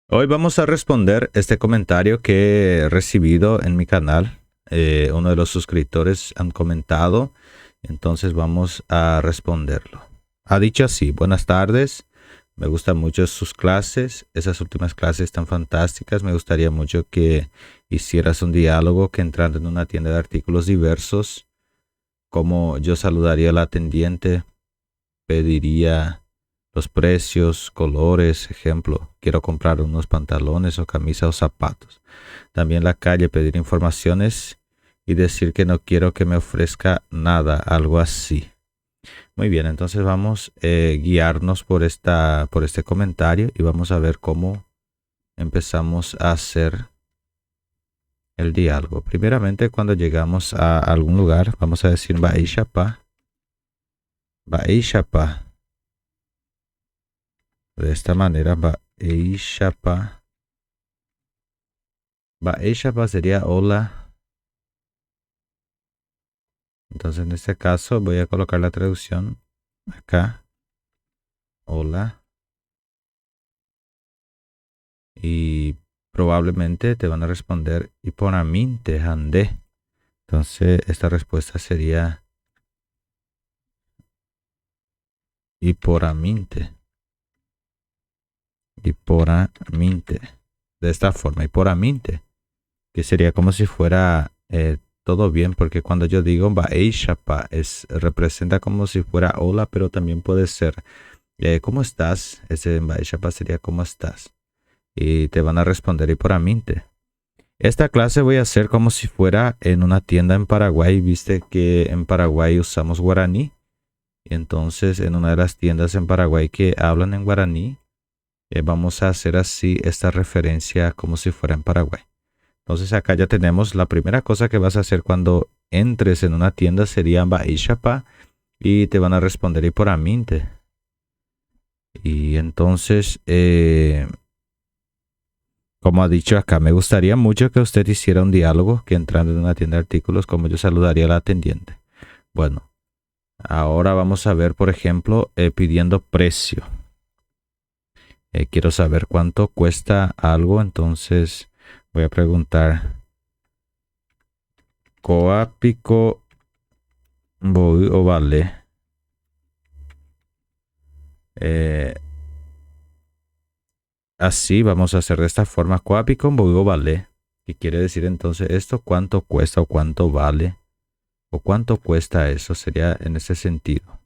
Hoy vamos a responder este comentario que he recibido en mi canal. Uno de los suscriptores han comentado, entonces vamos a responderlo. Ha dicho así: buenas tardes, me gustan mucho sus clases, esas últimas clases están fantásticas, me gustaría mucho que hicieras un diálogo que entrando en una tienda de artículos diversos, como yo saludaría al atendiente, pediría los precios, colores, ejemplo, quiero comprar unos pantalones o camisas o zapatos. También en la calle pedir informaciones y decir que no quiero que me ofrezca nada, algo así. Muy bien, entonces vamos a guiarnos por este comentario y vamos a ver cómo empezamos a hacer el diálogo. Primeramente, cuando llegamos a algún lugar, vamos a decir Baishapa. Baishapa. De esta manera, Baishapa. Baishapa sería hola. Entonces en este caso voy a colocar la traducción acá. Hola. Y probablemente te van a responder Iponaminte Hande. Entonces esta respuesta sería Iporaminte. Iporaminte. De esta forma, Iporaminte. Que sería como si fuera todo bien, porque cuando yo digo Baishapa representa como si fuera hola, pero también puede ser ¿cómo estás? Ese Baishapa sería ¿cómo estás? Y te van a responder Iporaminte. Esta clase voy a hacer como si fuera en una tienda en Paraguay. Viste que en Paraguay usamos guaraní. Y entonces en una de las tiendas en Paraguay que hablan en guaraní, vamos a hacer así esta referencia como si fuera en Paraguay. Entonces acá ya tenemos la primera cosa que vas a hacer cuando entres en una tienda sería Baishapa y te van a responder Iporaminte. Y entonces, como ha dicho acá, me gustaría mucho que usted hiciera un diálogo que entrando en una tienda de artículos, como yo saludaría al atendiente. Bueno, ahora vamos a ver, por ejemplo, pidiendo precio. Quiero saber cuánto cuesta algo, entonces voy a preguntar. Coapico voy o vale. Así vamos a hacer de esta forma. Coapico voy o vale. ¿Qué quiere decir entonces esto? ¿Cuánto cuesta o cuánto vale? ¿O cuánto cuesta eso? Sería en ese sentido.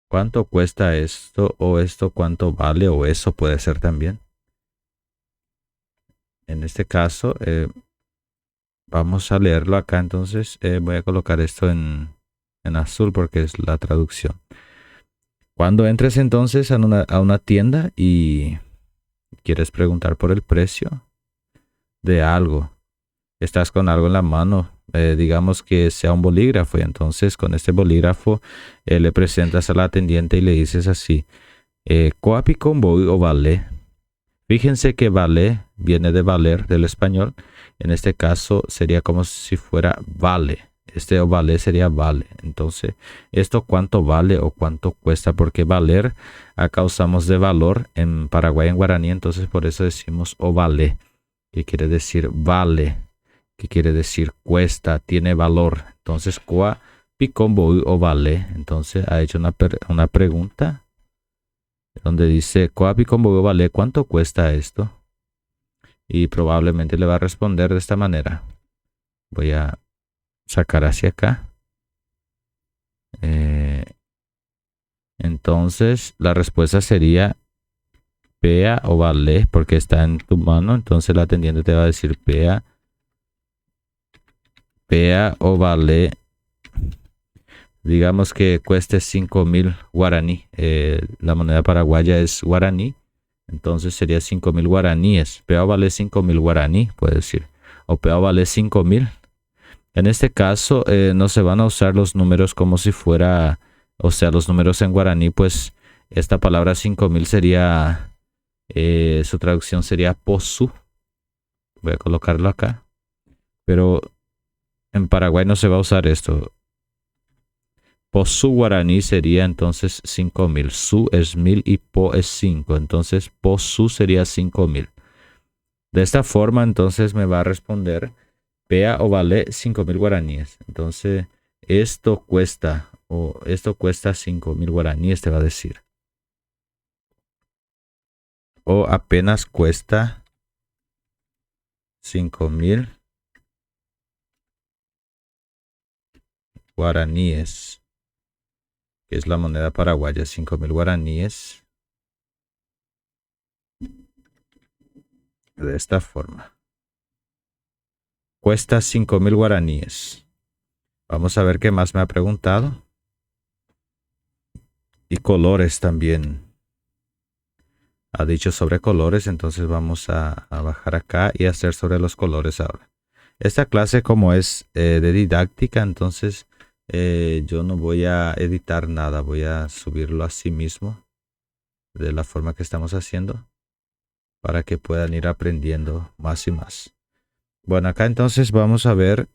¿Cuánto cuesta esto o esto cuánto vale o eso puede ser también? En este caso, vamos a leerlo acá. Entonces voy a colocar esto en azul porque es la traducción. Cuando entres entonces a una tienda y quieres preguntar por el precio de algo, estás con algo en la mano, digamos que sea un bolígrafo, y entonces con este bolígrafo le presentas al atendiente y le dices así, ¿coapi con voy o vale? Fíjense que vale viene de valer del español, en este caso sería como si fuera vale. Este o vale sería vale. Entonces, ¿esto cuánto vale o cuánto cuesta? Porque valer acá usamos de valor en Paraguay, en guaraní, entonces por eso decimos o vale, que quiere decir vale, que quiere decir cuesta, tiene valor. Entonces, ¿cuá picombo o vale? Entonces, ha hecho una pregunta donde dice, ¿cuá picombo o vale? ¿Cuánto cuesta esto? Y probablemente le va a responder de esta manera. Voy a sacar hacia acá. Entonces, la respuesta sería pea o vale, porque está en tu mano. Entonces, el atendiente te va a decir pea o vale. Digamos que cueste 5.000 guaraní. La moneda paraguaya es guaraní. Entonces sería 5.000 guaraníes. Pea vale 5.000 guaraní, puede decir. O pea vale 5.000. En este caso, no se van a usar los números como si fuera, o sea, los números en guaraní, pues esta palabra 5.000 sería, su traducción sería posu. Voy a colocarlo acá. Pero en Paraguay no se va a usar esto. Posu guaraní sería entonces 5.000. Su es 1.000 y po es 5. Entonces posu sería 5.000. De esta forma entonces me va a responder pea o vale 5.000 guaraníes. Entonces esto cuesta 5.000 guaraníes, te va a decir. O apenas cuesta 5.000 guaraníes, que es la moneda paraguaya. 5.000 guaraníes. De esta forma. Cuesta 5.000 guaraníes. Vamos a ver qué más me ha preguntado. Y colores también. Ha dicho sobre colores, entonces vamos a bajar acá y hacer sobre los colores ahora. Esta clase, como es de didáctica, entonces yo no voy a editar nada. Voy a subirlo así mismo, de la forma que estamos haciendo, para que puedan ir aprendiendo más y más. Bueno, acá entonces vamos a ver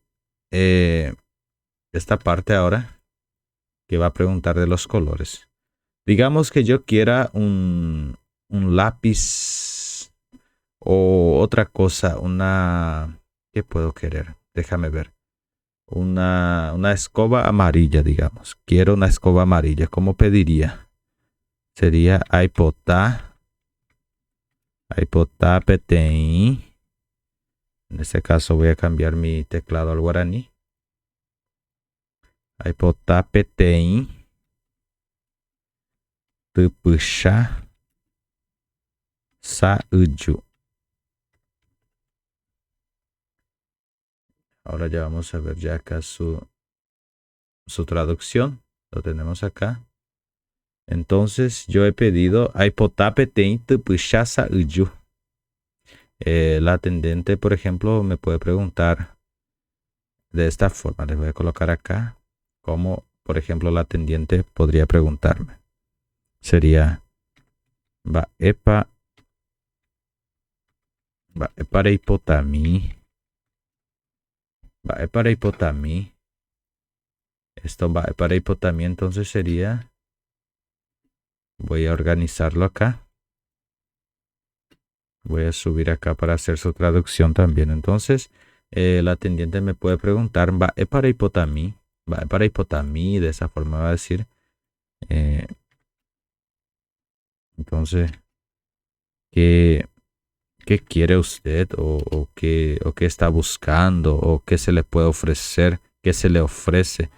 esta parte ahora, que va a preguntar de los colores. Digamos que yo quiera un lápiz o otra cosa, ¿qué puedo querer? Déjame ver. Una escoba amarilla, digamos. Quiero una escoba amarilla. ¿Cómo pediría? Sería aipotá petén. En este caso voy a cambiar mi teclado al guaraní. Aipotá petén. Tupusha Sauju. Ahora ya vamos a ver ya acá su traducción. Lo tenemos acá. Entonces yo he pedido la atendente, por ejemplo, me puede preguntar de esta forma. Les voy a colocar acá como, por ejemplo, la atendiente podría preguntarme. Sería va epa hipotami. Va para hipotami. Esto va para hipotami, entonces sería. Voy a organizarlo acá. Voy a subir acá para hacer su traducción también. Entonces, la atendiente me puede preguntar, va para hipotami. Va para hipotami, de esa forma va a decir. Entonces, ¿qué quiere usted? ¿O qué está buscando? ¿O qué se le puede ofrecer? ¿Qué se le ofrece?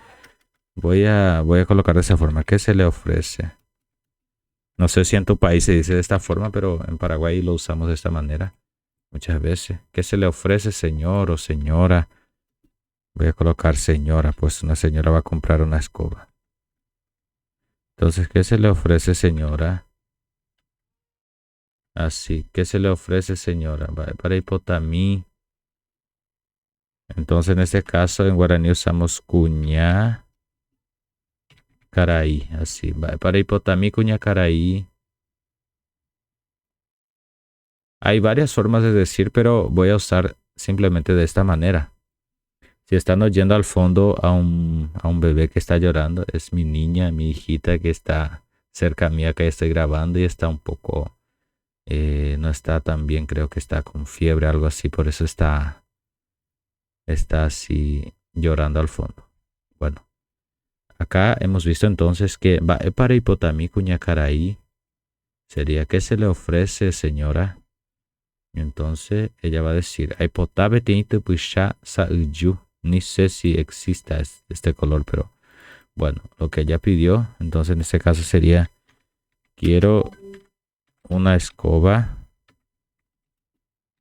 Voy a colocar de esa forma. ¿Qué se le ofrece? No sé si en tu país se dice de esta forma, pero en Paraguay lo usamos de esta manera muchas veces. ¿Qué se le ofrece, señor o señora? Voy a colocar señora, pues una señora va a comprar una escoba. Entonces, ¿qué se le ofrece, señora? Así, ¿qué se le ofrece, señora? Para hipotamí. Entonces, en este caso, en guaraní usamos cuña caraí. Así, para hipotamí, cuña caraí. Hay varias formas de decir, pero voy a usar simplemente de esta manera. Si están oyendo al fondo a un bebé que está llorando, es mi niña, mi hijita que está cerca mía, que estoy grabando y está un poco, no está tan bien, creo que está con fiebre, algo así, por eso está así llorando al fondo. Bueno, acá hemos visto entonces que va para hipotami cuñacaraí sería ¿qué se le ofrece, señora? Entonces ella va a decir aipotabe tinite puisha sauju. Ni sé si exista este color, pero bueno, lo que ella pidió, entonces en este caso sería quiero una escoba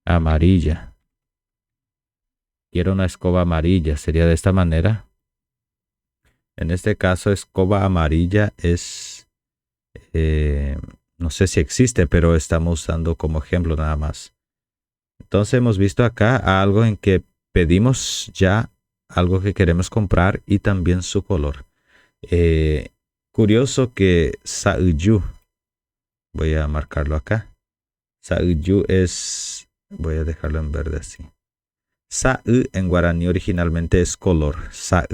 amarilla. Quiero una escoba amarilla, sería de esta manera. En este caso, escoba amarilla es, no sé si existe, pero estamos usando como ejemplo nada más. Entonces hemos visto acá algo en que pedimos ya algo que queremos comprar y también su color. Curioso que Sauju, voy a marcarlo acá. Sauju es, voy a dejarlo en verde así. Sa en guaraní originalmente es color, sa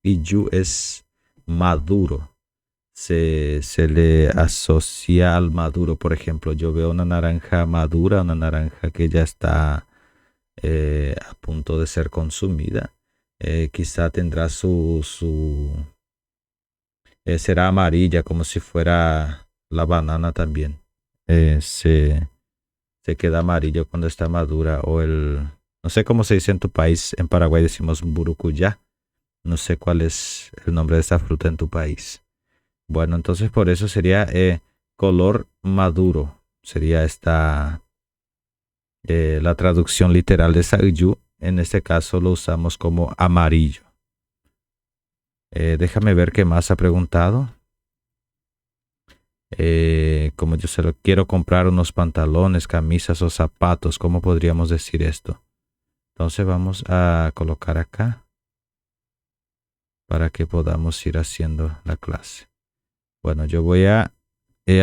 y yu es maduro. Se le asocia al maduro. Por ejemplo, yo veo una naranja madura, una naranja que ya está a punto de ser consumida. Quizá tendrá será amarilla, como si fuera la banana también. Se queda amarillo cuando está madura. No sé cómo se dice en tu país. En Paraguay decimos burucuyá. No sé cuál es el nombre de esta fruta en tu país. Bueno, entonces por eso sería color maduro. Sería la traducción literal de Sayu. En este caso lo usamos como amarillo. Déjame ver qué más ha preguntado. Como yo se lo quiero comprar unos pantalones, camisas o zapatos, ¿cómo podríamos decir esto? Entonces vamos a colocar acá para que podamos ir haciendo la clase. Bueno, yo voy a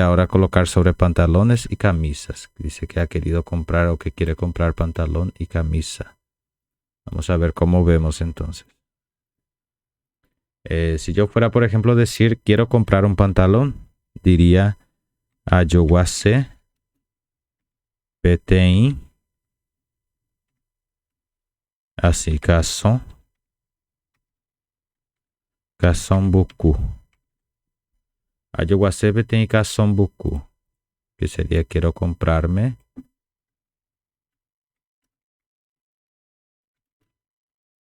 ahora colocar sobre pantalones y camisas. Dice que ha querido comprar o que quiere comprar pantalón y camisa. Vamos a ver cómo vemos entonces. Si yo fuera, por ejemplo, decir quiero comprar un pantalón, diría ayowase PTI. Así, cason buku. Ayowase PTI cason buku. Que sería quiero comprarme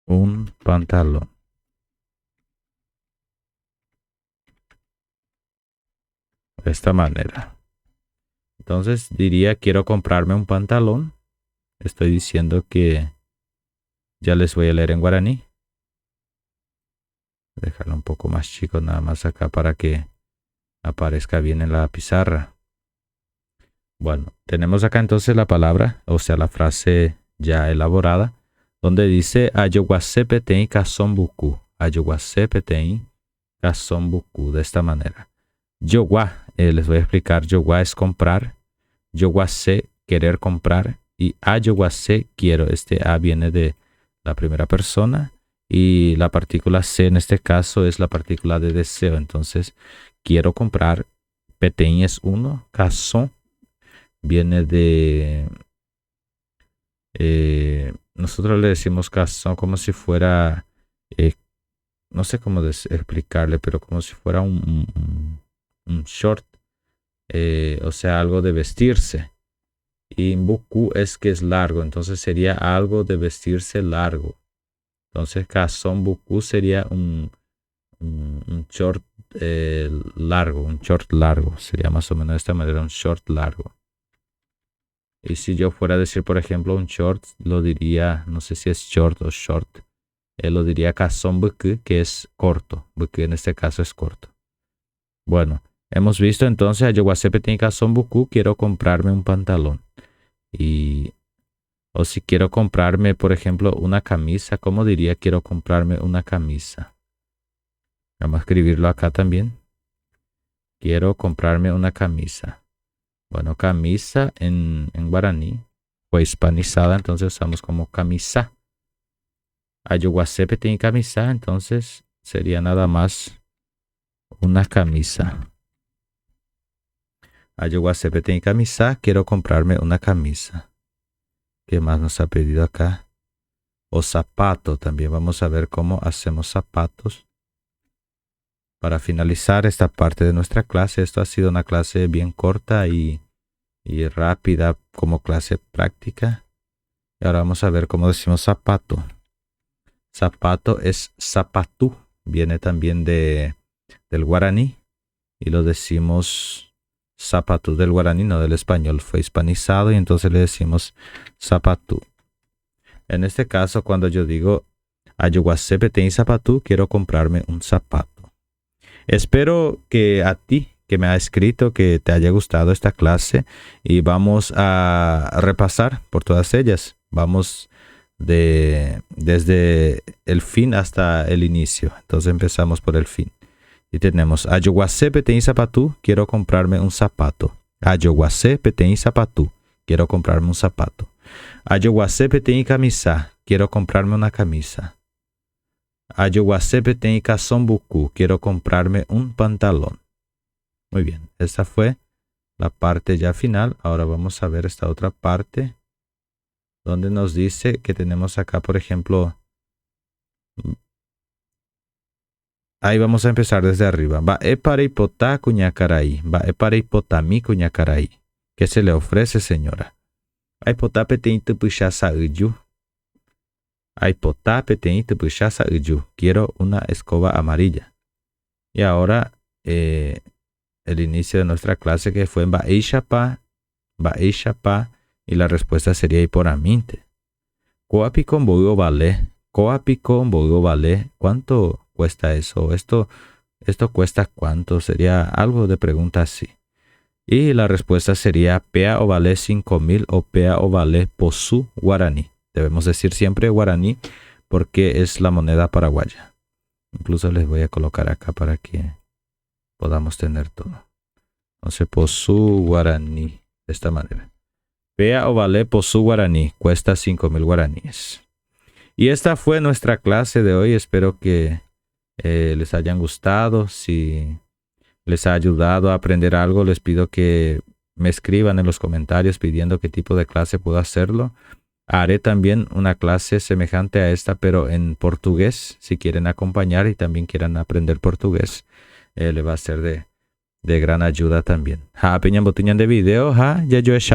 un pantalón. De esta manera. Entonces diría quiero comprarme un pantalón. Estoy diciendo que ya les voy a leer en guaraní. Dejarlo un poco más chico nada más acá para que aparezca bien en la pizarra. Bueno, tenemos acá entonces la palabra, o sea la frase ya elaborada, donde dice ayowase PTI cason buku. Ayowase PTI cason buku. De esta manera. Yowa, les voy a explicar. Yowa es comprar. Yowase, querer comprar. Y ayowase, quiero. Este A viene de la primera persona. Y la partícula se en este caso es la partícula de deseo. Entonces, quiero comprar. PTI es uno. Cason viene de... nosotros le decimos cason como si fuera... no sé cómo explicarle, pero como si fuera un short. O sea, algo de vestirse. Y buku es que es largo. Entonces sería algo de vestirse largo. Entonces, cason buku sería un short largo. Un short largo. Sería más o menos de esta manera un short largo. Y si yo fuera a decir, por ejemplo, un short, lo diría, no sé si es short o short. Lo diría cason buku, que es corto. Buku en este caso es corto. Bueno, hemos visto entonces ayowase PTI cason buku, quiero comprarme un pantalón. O si quiero comprarme, por ejemplo, una camisa, ¿cómo diría quiero comprarme una camisa? Vamos a escribirlo acá también. Quiero comprarme una camisa. Bueno, camisa en guaraní fue hispanizada, entonces usamos como camisa. Ayowase PTI camisa, entonces sería nada más una camisa. Ayowase PTI camisa, quiero comprarme una camisa. ¿Qué más nos ha pedido acá? O zapato, también vamos a ver cómo hacemos zapatos. Para finalizar esta parte de nuestra clase, esto ha sido una clase bien corta y rápida como clase práctica. Y ahora vamos a ver cómo decimos zapato. Zapato es zapatú, viene también del guaraní y lo decimos zapatú del guaraní, no del español, fue hispanizado y entonces le decimos zapatú. En este caso, cuando yo digo ayowase PTI zapatú, quiero comprarme un zapato. Espero que a ti que me ha escrito que te haya gustado esta clase y vamos a repasar por todas ellas. Vamos desde el fin hasta el inicio. Entonces empezamos por el fin. Y tenemos ayowase PTI zapatú, quiero comprarme un zapato. Ayowase PTI zapatú, quiero comprarme un zapato. Ayowase PTI camisa, quiero comprarme una camisa. Ayowasepe tenika sonbuku. Quiero comprarme un pantalón. Muy bien. Esta fue la parte ya final. Ahora vamos a ver esta otra parte donde nos dice que tenemos acá, por ejemplo, ahí vamos a empezar desde arriba. Va para hipotá cuñacaray. Va para hipotami cuñacaray. ¿Qué se le ofrece, señora? Aipotá peteinte pushasa uyu. Aipotá peteinte pushasa uyu. Quiero una escoba amarilla. Y ahora el inicio de nuestra clase que fue en Baishapa. Y la respuesta sería Iporaminte. Coapi con bogo vale. Coapi con bogo vale. ¿Cuánto cuesta eso? Esto cuesta cuánto. Sería algo de pregunta así. Y la respuesta sería Pea o vale 5.000 o Pea o vale Posu guaraní. Debemos decir siempre guaraní porque es la moneda paraguaya. Incluso les voy a colocar acá para que podamos tener todo. Entonces Posu guaraní de esta manera. Pea o vale Posu guaraní cuesta 5.000 guaraníes. Y esta fue nuestra clase de hoy. Espero que les hayan gustado. Si les ha ayudado a aprender algo, les pido que me escriban en los comentarios pidiendo qué tipo de clase puedo hacerlo. Haré también una clase semejante a esta, pero en portugués, si quieren acompañar y también quieran aprender portugués, le va a ser de gran ayuda también. Ha peñan botiñan de video, ha ya yo es